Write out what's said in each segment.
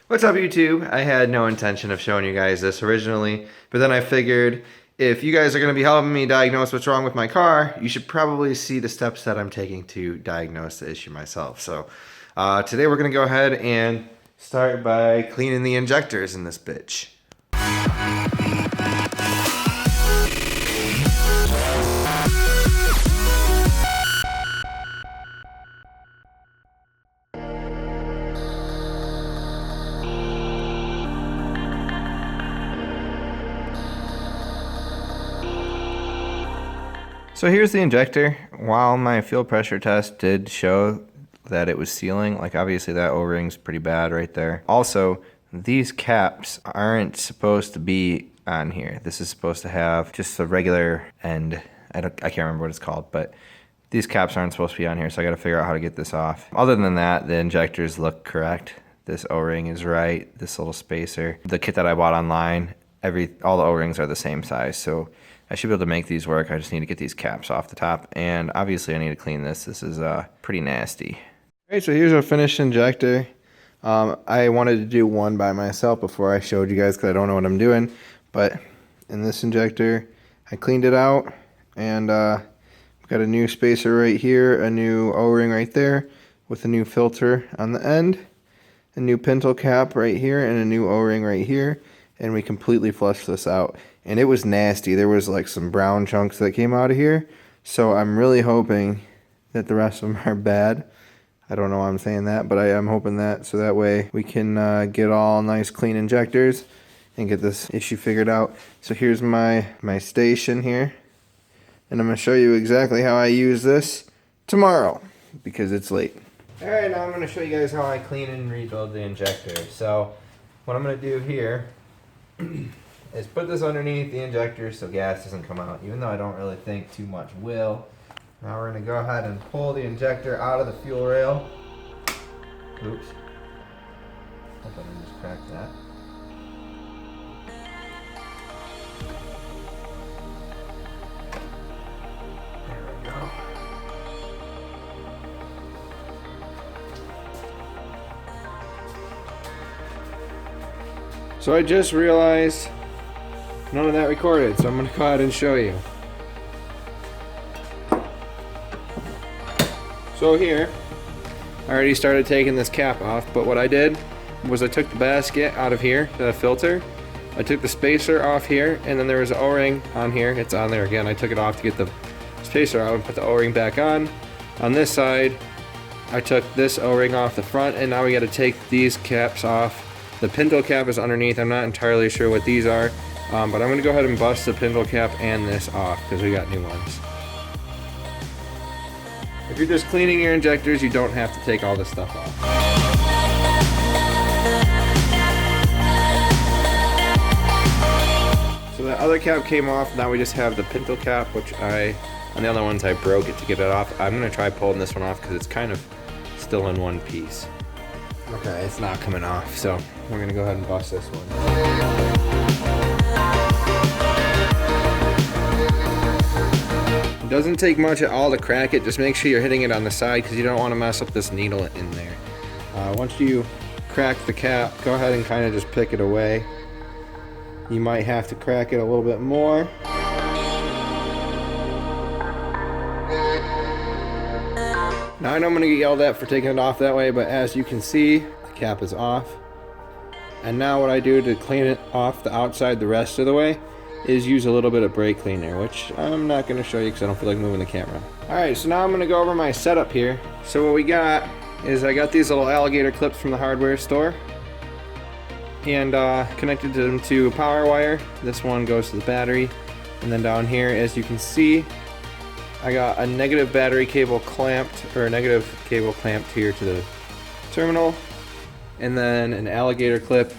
What's up, YouTube? I had no intention of showing you guys this originally, but then I figured if you guys are going to be helping me diagnose what's wrong with my car, you should probably see the steps that I'm taking to diagnose the issue myself. So today we're going to go ahead and start by cleaning the injectors in this bitch. So here's the injector. While my fuel pressure test did show that it was sealing, like obviously that O-ring's pretty bad right there. Also, these caps aren't supposed to be on here. This is supposed to have just a regular end. I can't remember what it's called, but these caps aren't supposed to be on here, so I gotta figure out how to get this off. Other than that, the injectors look correct. This O-ring is right, this little spacer. The kit that I bought online, all the O-rings are the same size, so I should be able to make these work. I just need to get these caps off the top, and obviously I need to clean this. This is pretty nasty. Alright, so here's our finished injector. I wanted to do one by myself before I showed you guys because I don't know what I'm doing, but in this injector, I cleaned it out, and we've got a new spacer right here, a new O-ring right there with a new filter on the end, a new pintle cap right here, and a new O-ring right here, and we completely flushed this out. And it was nasty. There was like some brown chunks that came out of here. So I'm really hoping that the rest of them are bad. I don't know why I'm saying that, but I am hoping that. So that way we can get all nice clean injectors and get this issue figured out. So here's my station here. And I'm going to show you exactly how I use this tomorrow because it's late. Alright, now I'm going to show you guys how I clean and rebuild the injector. So what I'm going to do here is put this underneath the injector so gas doesn't come out, even though I don't really think too much will. Now we're going to go ahead and pull the injector out of the fuel rail. Oops. Hope I didn't just crack that. There we go. So I just realized none of that recorded, so I'm going to go ahead and show you. So here, I already started taking this cap off, but what I did was I took the basket out of here, the filter, I took the spacer off here, and then there was an O-ring on here. It's on there again. I took it off to get the spacer out and put the O-ring back on. On this side, I took this O-ring off the front, and now we got to take these caps off. The pintle cap is underneath. I'm not entirely sure what these are. But I'm going to go ahead and bust the pintle cap and this off because we got new ones. If you're just cleaning your injectors, you don't have to take all this stuff off. So the other cap came off. Now we just have the pintle cap, which on the other ones I broke it to get it off. I'm going to try pulling this one off because it's kind of still in one piece. Okay, it's not coming off, so we're going to go ahead and bust this one. It doesn't take much at all to crack it. Just make sure you're hitting it on the side because you don't want to mess up this needle in there. Once you crack the cap, go ahead and kind of just pick it away. You might have to crack it a little bit more. Now I know I'm going to get yelled at for taking it off that way, but as you can see, the cap is off. And now what I do to clean it off the outside the rest of the way is use a little bit of brake cleaner, which I'm not going to show you because I don't feel like moving the camera. Alright, so now I'm going to go over my setup here. So what we got is I got these little alligator clips from the hardware store and connected them to a power wire. This one goes to the battery, and then down here, as you can see, I got a negative battery cable clamped, or a negative cable clamped here to the terminal, and then an alligator clip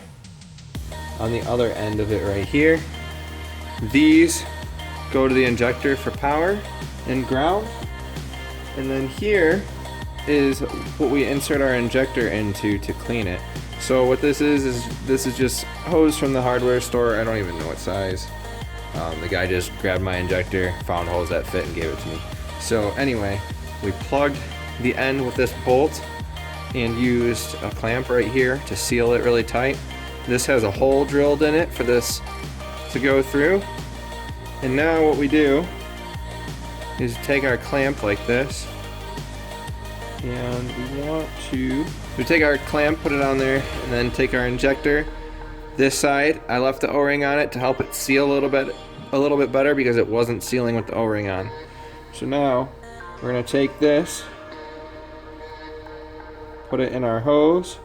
on the other end of it right here. These go to the injector for power and ground, and then here is what we insert our injector into to clean it. So what this is this is just hose from the hardware store. I don't even know what size. The guy just grabbed my injector, found holes that fit, and gave it to me. So anyway, we plugged the end with this bolt and used a clamp right here to seal it really tight. This has a hole drilled in it for this to go through. And now what we do is take our clamp like this, and we take our clamp, put it on there, and then take our injector. This side, I left the O-ring on it to help it seal a little bit better because it wasn't sealing with the O-ring on. So now we're gonna take this, put it in our hose,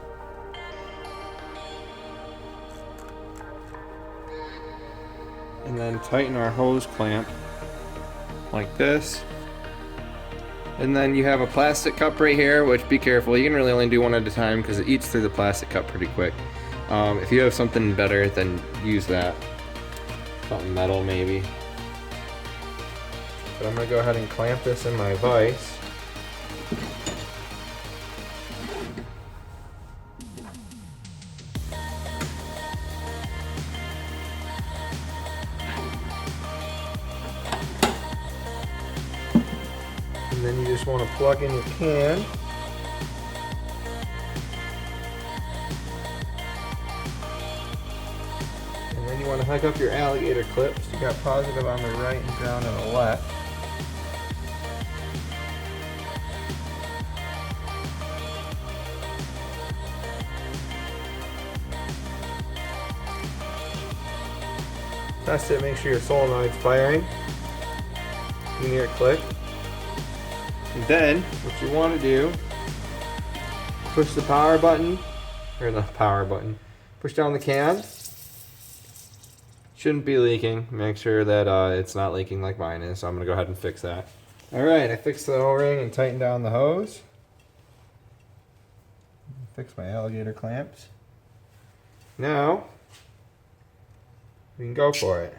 and then tighten our hose clamp like this. And then you have a plastic cup right here, which be careful, you can really only do one at a time because it eats through the plastic cup pretty quick. If you have something better, then use that. Something metal maybe. But I'm gonna go ahead and clamp this in my vise. And then you just want to plug in your can. And then you want to hook up your alligator clips. You got positive on the right and ground on the left. Test it, make sure your solenoid's firing. You can hear it click. And then, what you want to do, push the power button, or the power button, push down the can. Shouldn't be leaking. Make sure that it's not leaking like mine is, so I'm going to go ahead and fix that. Alright, I fixed the O-ring and tightened down the hose. Fix my alligator clamps. Now, we can go for it.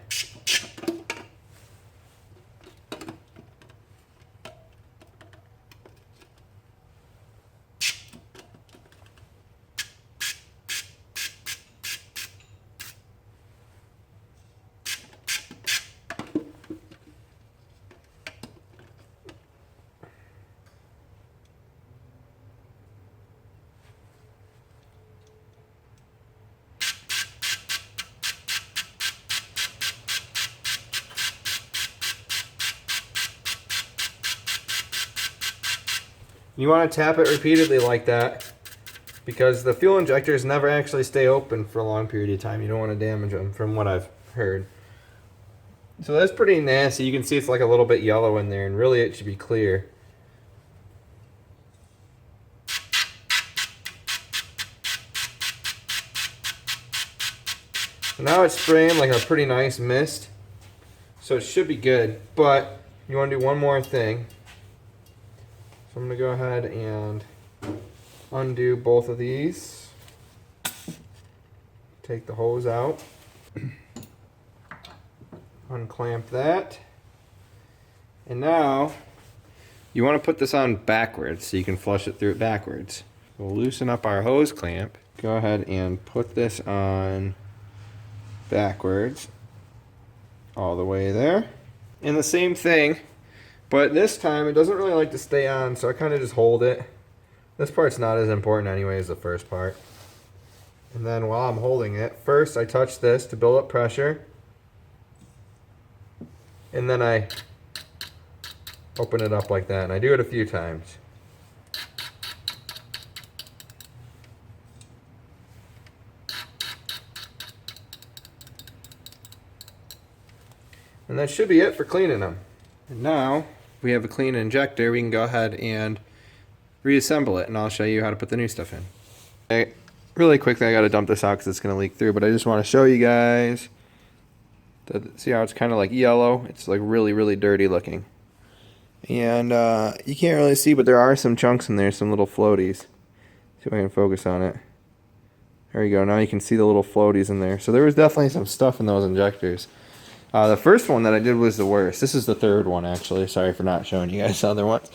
You want to tap it repeatedly like that because the fuel injectors never actually stay open for a long period of time. You don't want to damage them from what I've heard. So that's pretty nasty. You can see it's like a little bit yellow in there and really it should be clear. So now it's spraying like a pretty nice mist. So it should be good, but you want to do one more thing. So I'm going to go ahead and undo both of these. Take the hose out. Unclamp that. And now you want to put this on backwards so you can flush it through it backwards. We'll loosen up our hose clamp. Go ahead and put this on backwards all the way there. And the same thing. But this time, it doesn't really like to stay on, so I kind of just hold it. This part's not as important anyway as the first part. And then while I'm holding it, first I touch this to build up pressure. And then I open it up like that, and I do it a few times. And that should be it for cleaning them. And now, we have a clean injector, we can go ahead and reassemble it, and I'll show you how to put the new stuff in. Okay, really quickly, I gotta dump this out because it's gonna leak through, but I just want to show you guys. See how it's kind of like yellow? It's like really dirty looking. And you can't really see, but there are some chunks in there, some little floaties. See if I can focus on it. There you go, now you can see the little floaties in there. So there was definitely some stuff in those injectors. The first one that I did was the worst. This is the third one, actually. Sorry for not showing you guys the other ones.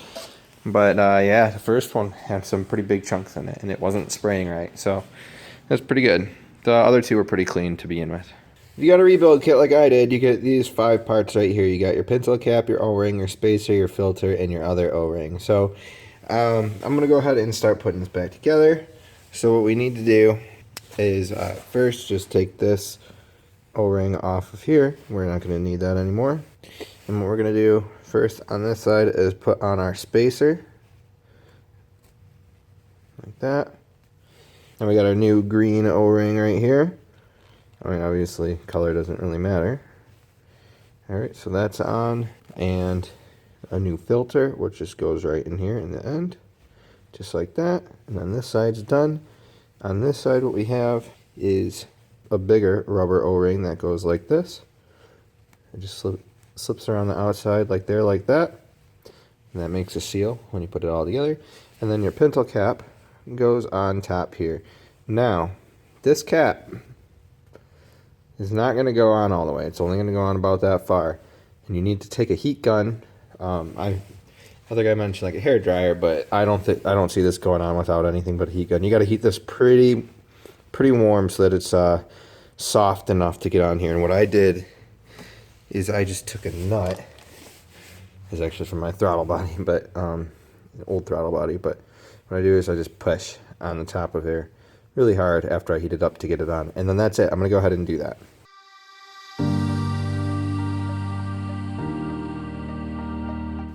But, yeah, the first one had some pretty big chunks in it, and it wasn't spraying right. So, that's pretty good. The other two were pretty clean to begin with. If you got a rebuild kit like I did, you get these 5 parts right here. You got your pencil cap, your O-ring, your spacer, your filter, and your other O-ring. So, I'm going to go ahead and start putting this back together. So what we need to do is first just take this O-ring off of here. We're not going to need that anymore. And what we're going to do first on this side is put on our spacer. Like that. And we got our new green O-ring right here. I mean, obviously, color doesn't really matter. Alright, so that's on. And a new filter, which just goes right in here in the end. Just like that. And then this side's done. On this side, what we have is a bigger rubber O-ring that goes like this. It just slips around the outside like there, like that. And that makes a seal when you put it all together. And then your pintle cap goes on top here. Now, this cap is not going to go on all the way. It's only going to go on about that far. And you need to take a heat gun. Other guy mentioned like a hair dryer, but I don't see this going on without anything but a heat gun. You got to heat this pretty warm so that it's soft enough to get on here. And what I did is I just took a nut. It's actually from my throttle body, but old throttle body. But what I do is I just push on the top of there really hard after I heat it up to get it on. And then that's it. I'm going to go ahead and do that.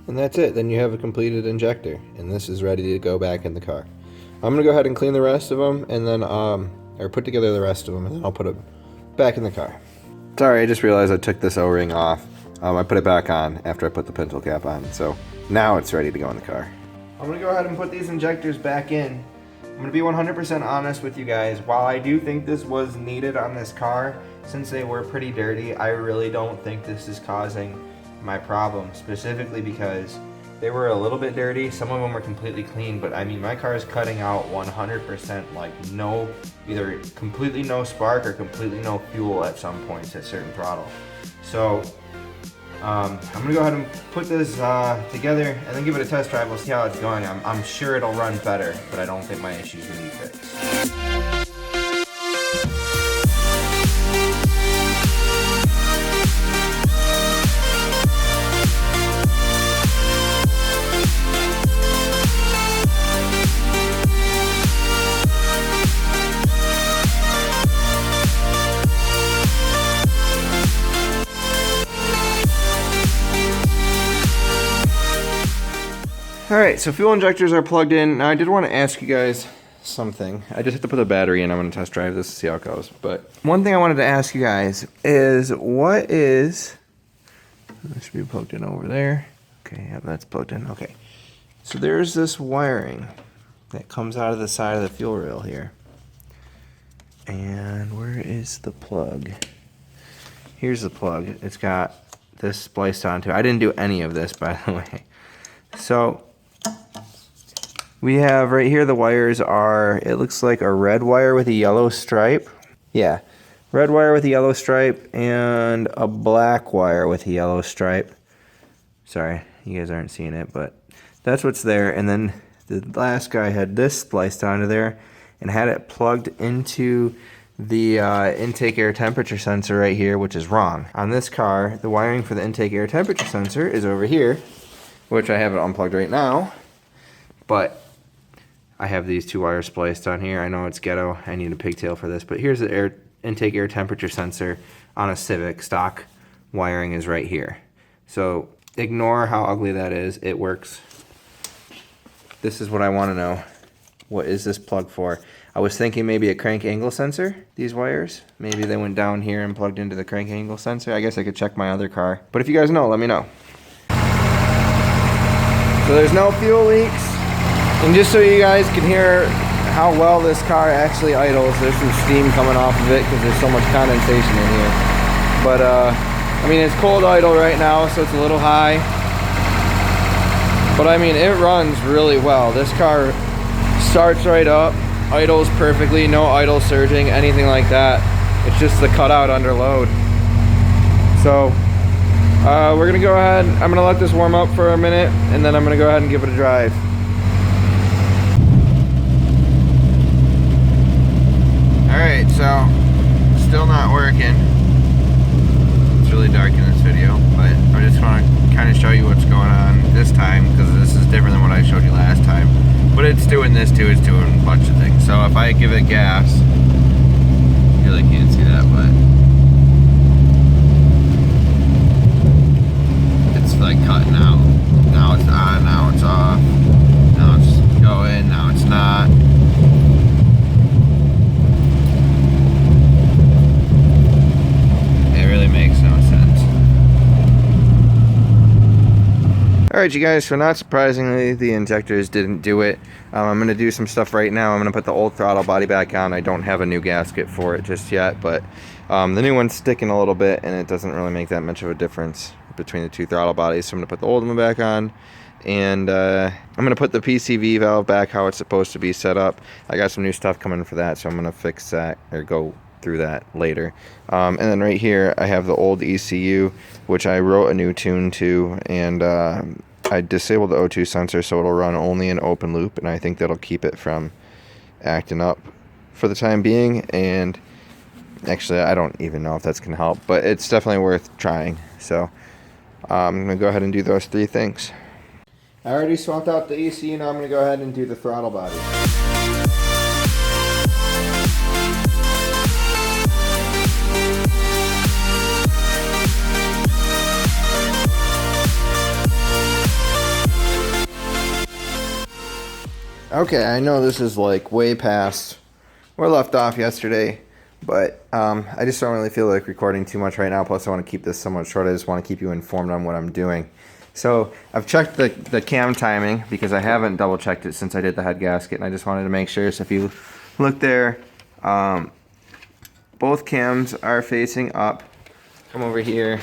And that's it. Then you have a completed injector. And this is ready to go back in the car. I'm going to go ahead and clean the rest of them and then, or put together the rest of them and then I'll put it back in the car. Sorry, I just realized I took this O-ring off. I put it back on after I put the pintle cap on. So now it's ready to go in the car. I'm going to go ahead and put these injectors back in. I'm going to be 100% honest with you guys. While I do think this was needed on this car, since they were pretty dirty, I really don't think this is causing my problem, specifically because they were a little bit dirty. Some of them were completely clean, but I mean, my car is cutting out 100%, like no, either completely no spark or completely no fuel at some points at certain throttle. So I'm gonna go ahead and put this together and then give it a test drive. We'll see how it's going. I'm sure it'll run better, but I don't think my issues will be fixed. Alright, so fuel injectors are plugged in. Now I did want to ask you guys something. I just have to put the battery in. I'm going to test drive this to see how it goes. But one thing I wanted to ask you guys is what is... This should be plugged in over there. Okay, yeah, that's plugged in. Okay. So there's this wiring that comes out of the side of the fuel rail here. And where is the plug? Here's the plug. It's got this spliced onto it. I didn't do any of this, by the way. So we have right here, the wires are, it looks like a red wire with a yellow stripe. Yeah, red wire with a yellow stripe and a black wire with a yellow stripe. Sorry, you guys aren't seeing it, but that's what's there. And then the last guy had this spliced onto there and had it plugged into the intake air temperature sensor right here, which is wrong. On this car, the wiring for the intake air temperature sensor is over here, which I have it unplugged right now, but I have these two wires spliced on here. I know it's ghetto. I need a pigtail for this, but here's the intake air temperature sensor on a Civic. Stock wiring is right here. So ignore how ugly that is. It works. This is what I want to know. What is this plug for? I was thinking maybe a crank angle sensor, these wires. Maybe they went down here and plugged into the crank angle sensor. I guess I could check my other car. But if you guys know, let me know. So there's no fuel leaks. And just so you guys can hear how well this car actually idles, there's some steam coming off of it because there's so much condensation in here. But I mean, it's cold idle right now, so it's a little high. But I mean, it runs really well. This car starts right up, idles perfectly, no idle surging, anything like that. It's just the cutout under load. So we're gonna go ahead, I'm gonna let this warm up for a minute, and then I'm gonna go ahead and give it a drive. Alright, so still not working. It's really dark in this video, but I just want to kind of show you what's going on this time, because this is different than what I showed you last time. But it's doing this too, it's doing a bunch of things. So if I give it gas, you really can't see that, but it's like cutting out. Now it's on, now it's off, now it's going, now it's not. It really makes no sense. Alright, you guys, so not surprisingly, the injectors didn't do it. I'm going to do some stuff right now. I'm going to put the old throttle body back on. I don't have a new gasket for it just yet, but the new one's sticking a little bit, and it doesn't really make that much of a difference between the two throttle bodies. So I'm going to put the old one back on, and I'm going to put the PCV valve back how it's supposed to be set up. I got some new stuff coming for that, so I'm going to fix that, or go through that later. And then right here I have the old ECU, which I wrote a new tune to, and I disabled the O2 sensor so it'll run only in open loop, and I think that'll keep it from acting up for the time being. And actually I don't even know if that's gonna help, but it's definitely worth trying. So I'm gonna go ahead and do those three things. I already swapped out the ECU, now I'm gonna go ahead and do the throttle body. Okay, I know this is like way past where I left off yesterday, but I just don't really feel like recording too much right now. Plus I want to keep this somewhat short. I just want to keep you informed on what I'm doing. So I've checked the cam timing because I haven't double checked it since I did the head gasket, and I just wanted to make sure. So if you look there, both cams are facing up. Come over here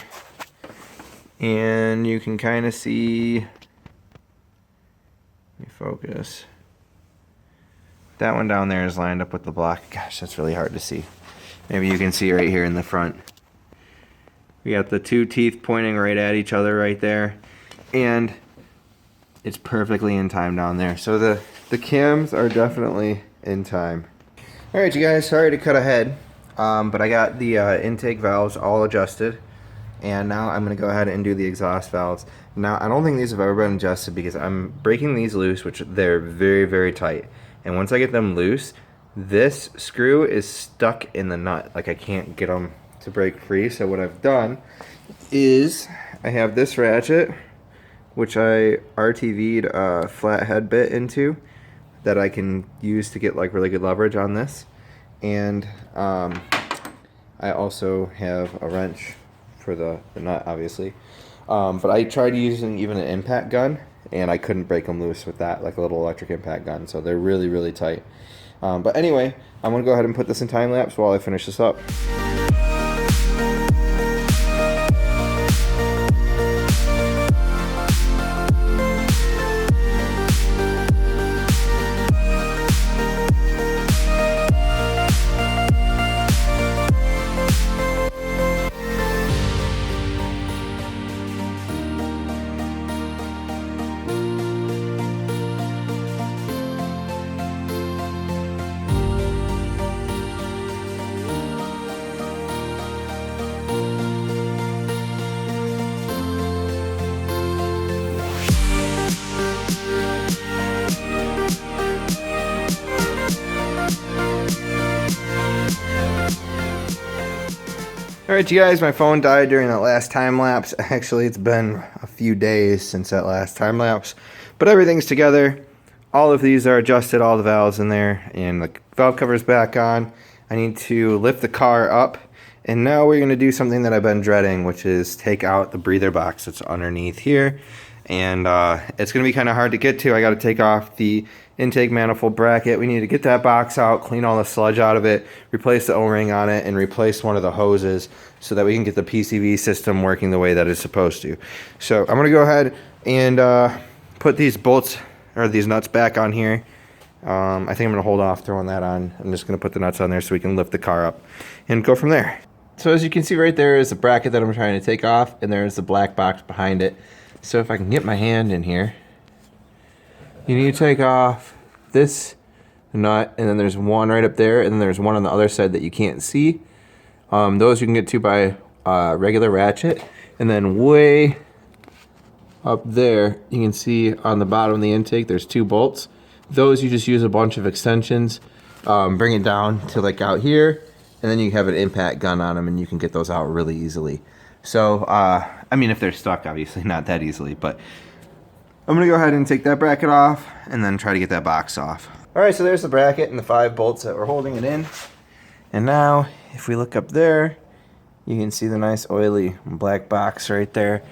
and you can kind of see, let me focus. That one down there is lined up with the block. Gosh, that's really hard to see. Maybe you can see right here in the front. We got the two teeth pointing right at each other right there. And it's perfectly in time down there. So the cams are definitely in time. Alright, you guys, sorry to cut ahead. But I got the intake valves all adjusted. And now I'm going to go ahead and do the exhaust valves. Now, I don't think these have ever been adjusted because I'm breaking these loose, which they're very, very tight. And once I get them loose, this screw is stuck in the nut. Like I can't get them to break free. So what I've done is I have this ratchet, which I RTV'd a flathead bit into that I can use to get like really good leverage on this. And I also have a wrench for the nut, obviously. But I tried using even an impact gun, and I couldn't break them loose with that, like a little electric impact gun. So they're really, really tight. But anyway, I'm going to go ahead and put this in time lapse while I finish this up. Alright, you guys, my phone died during that last time lapse. Actually, it's been a few days since that last time lapse. But everything's together. All of these are adjusted, all the valves in there, and the valve cover's back on. I need to lift the car up, and now we're going to do something that I've been dreading, which is take out the breather box that's underneath here. And it's going to be kind of hard to get to. I got to take off the intake manifold bracket. We need to get that box out, clean all the sludge out of it, replace the O-ring on it, and replace one of the hoses so that we can get the PCV system working the way that it's supposed to. So I'm going to go ahead and put these bolts, or these nuts, back on here. I think I'm going to hold off throwing that on. I'm just going to put the nuts on there so we can lift the car up and go from there. So as you can see right there is the bracket that I'm trying to take off, and there's the black box behind it. So if I can get my hand in here, you need to take off this nut, and then there's one right up there, and then there's one on the other side that you can't see. Those you can get to by regular ratchet, and then way up there, you can see on the bottom of the intake, there's 2 bolts. Those you just use a bunch of extensions, bring it down to like out here, and then you have an impact gun on them and you can get those out really easily. So, I mean, if they're stuck, obviously not that easily, but I'm gonna go ahead and take that bracket off and then try to get that box off. All right, so there's the bracket and the 5 bolts that were holding it in. And now, if we look up there, you can see the nice oily black box right there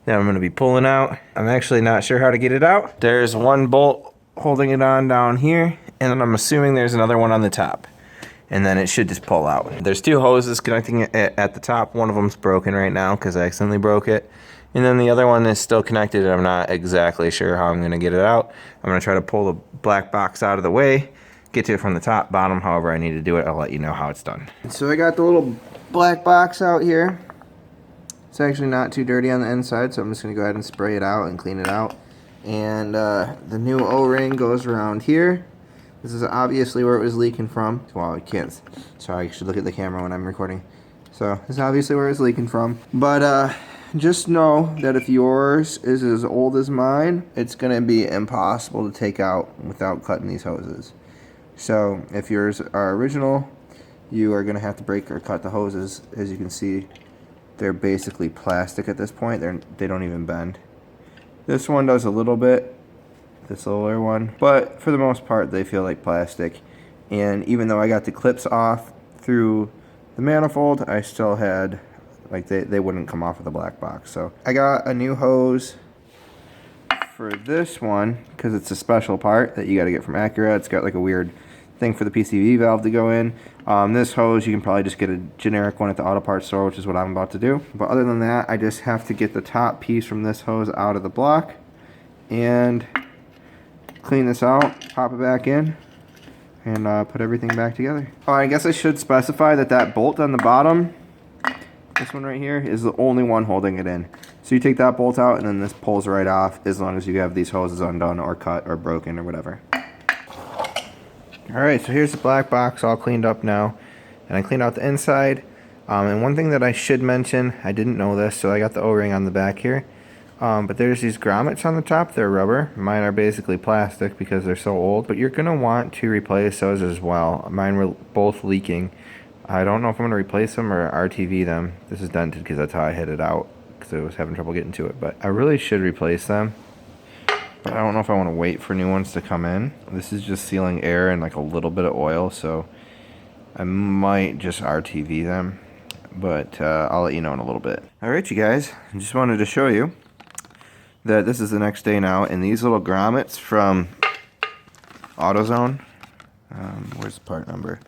that I'm gonna be pulling out. I'm actually not sure how to get it out. There's 1 bolt holding it on down here, and then I'm assuming there's another one on the top. And then it should just pull out. There's 2 hoses connecting it at the top. One of them's broken right now because I accidentally broke it. And then the other one is still connected, and I'm not exactly sure how I'm gonna get it out. I'm gonna try to pull the black box out of the way, get to it from the top, bottom, however I need to do it. I'll let you know how it's done. So I got the little black box out here. It's actually not too dirty on the inside, so I'm just gonna go ahead and spray it out and clean it out. And the new O-ring goes around here. This is obviously where it was leaking from. Well, I can't. Sorry, I should look at the camera when I'm recording. So this is obviously where it's leaking from. But just know that if yours is as old as mine, it's gonna be impossible to take out without cutting these hoses. So if yours are original, you are gonna have to break or cut the hoses. As you can see, they're basically plastic at this point. They don't even bend. This one does a little bit, this littler one, but for the most part they feel like plastic. And even though I got the clips off through the manifold, I still had, like, they wouldn't come off of the black box. So I got a new hose for this one because it's a special part that you got to get from Acura. It's got like a weird thing for the PCV valve to go in. This hose, you can probably just get a generic one at the auto parts store, which is what I'm about to do. But other than that, I just have to get the top piece from this hose out of the block and clean this out, pop it back in, and put everything back together. Oh, I guess I should specify that that bolt on the bottom, this one right here, is the only one holding it in. So you take that bolt out and then this pulls right off as long as you have these hoses undone or cut or broken or whatever. Alright, so here's the black box all cleaned up now. And I cleaned out the inside. And one thing that I should mention, I didn't know this, so I got the O-ring on the back here. But there's these grommets on the top, they're rubber. Mine are basically plastic because they're so old. But you're going to want to replace those as well. Mine were both leaking. I don't know if I'm going to replace them or RTV them. This is dented because that's how I hit it out, because I was having trouble getting to it. But I really should replace them. But I don't know if I want to wait for new ones to come in. This is just sealing air and like a little bit of oil, so I might just RTV them. But I'll let you know in a little bit. Alright, you guys, I just wanted to show you that this is the next day now, and these little grommets from AutoZone, where's the part number?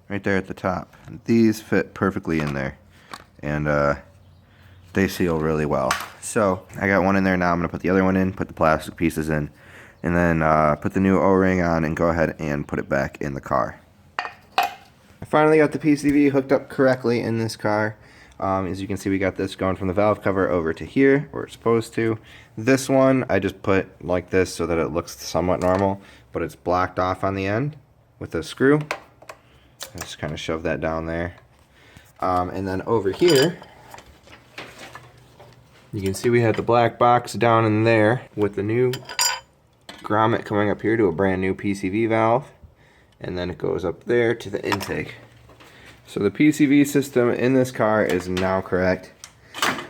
Right there at the top. These fit perfectly in there, and they seal really well. So I got one in there now. I'm gonna put the other one in, put the plastic pieces in, and then put the new O-ring on and go ahead and put it back in the car. I finally got the PCV hooked up correctly in this car. As you can see, we got this going from the valve cover over to here where it's supposed to. This one I just put like this so that it looks somewhat normal, but it's blocked off on the end with a screw. I just kind of shove that down there. And then over here, you can see we had the black box down in there with the new grommet coming up here to a brand new PCV valve. And then it goes up there to the intake. So the PCV system in this car is now correct,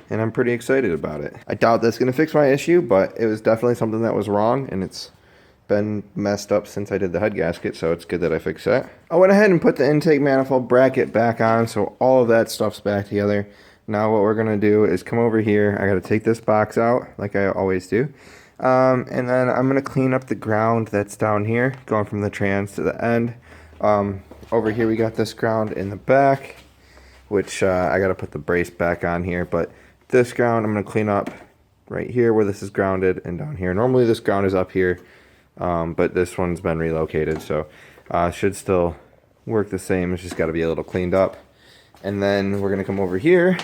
and I'm pretty excited about it. I doubt that's going to fix my issue, but it was definitely something that was wrong, and it's been messed up since I did the head gasket, so it's good that I fixed that. I went ahead and put the intake manifold bracket back on, so all of that stuff's back together. Now what we're going to do is come over here. I got to take this box out like I always do. And then I'm going to clean up the ground that's down here, going from the trans to the end. Over here we got this ground in the back, which I got to put the brace back on here. But this ground I'm going to clean up right here where this is grounded and down here. Normally this ground is up here, but this one's been relocated, so should still work the same. It's just got to be a little cleaned up. And then we're going to come over here.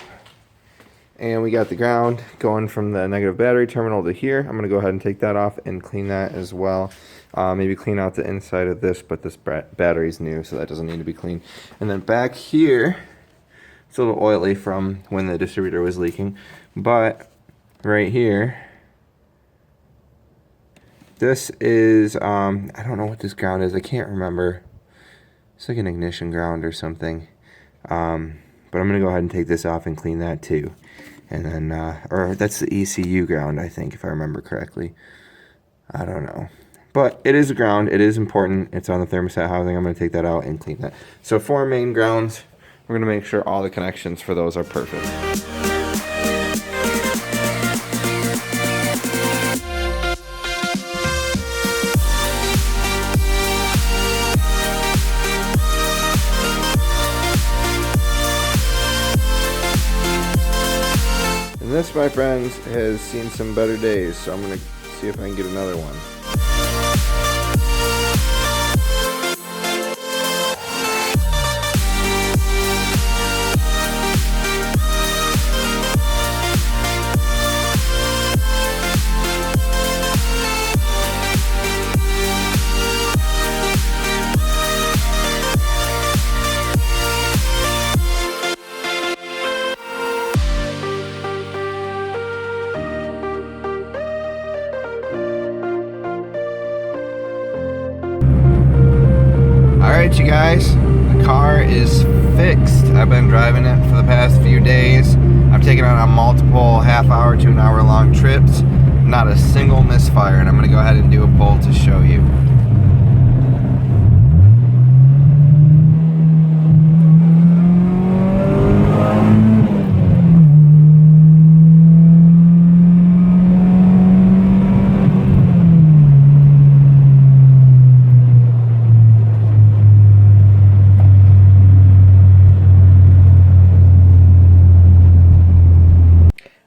And we got the ground going from the negative battery terminal to here. I'm going to go ahead and take that off and clean that as well. Maybe clean out the inside of this, but this battery's new, so that doesn't need to be cleaned. And then back here, it's a little oily from when the distributor was leaking. But right here, This is, I don't know what this ground is. I can't remember. It's like an ignition ground or something. But I'm going to go ahead and take this off and clean that too. And then, or that's the ECU ground, I think, if I remember correctly. I don't know. But it is a ground. It is important. It's on the thermostat housing. I'm going to take that out and clean that. So 4 main grounds. We're going to make sure all the connections for those are perfect. And this, my friends, has seen some better days, so I'm going to see if I can get another one. Alright, you guys, the car is fixed. I've been driving it for the past few days. I've taken it on multiple half-hour to an hour-long trips. Not a single misfire, and I'm going to go ahead and do a pull to show you.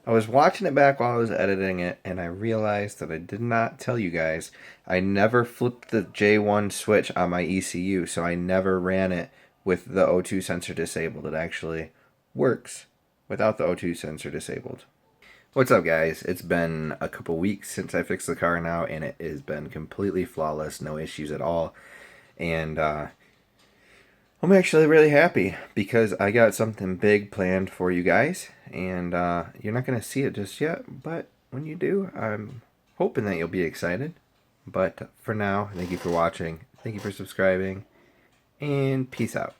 I was watching it back while I was editing it, and I realized that I did not tell you guys. I never flipped the J1 switch on my ECU, so I never ran it with the O2 sensor disabled. It actually works without the O2 sensor disabled. What's up, guys? It's been a couple weeks since I fixed the car now, and it has been completely flawless, no issues at all. And I'm actually really happy because I got something big planned for you guys, and you're not going to see it just yet, but when you do, I'm hoping that you'll be excited. But for now, thank you for watching, thank you for subscribing, and peace out.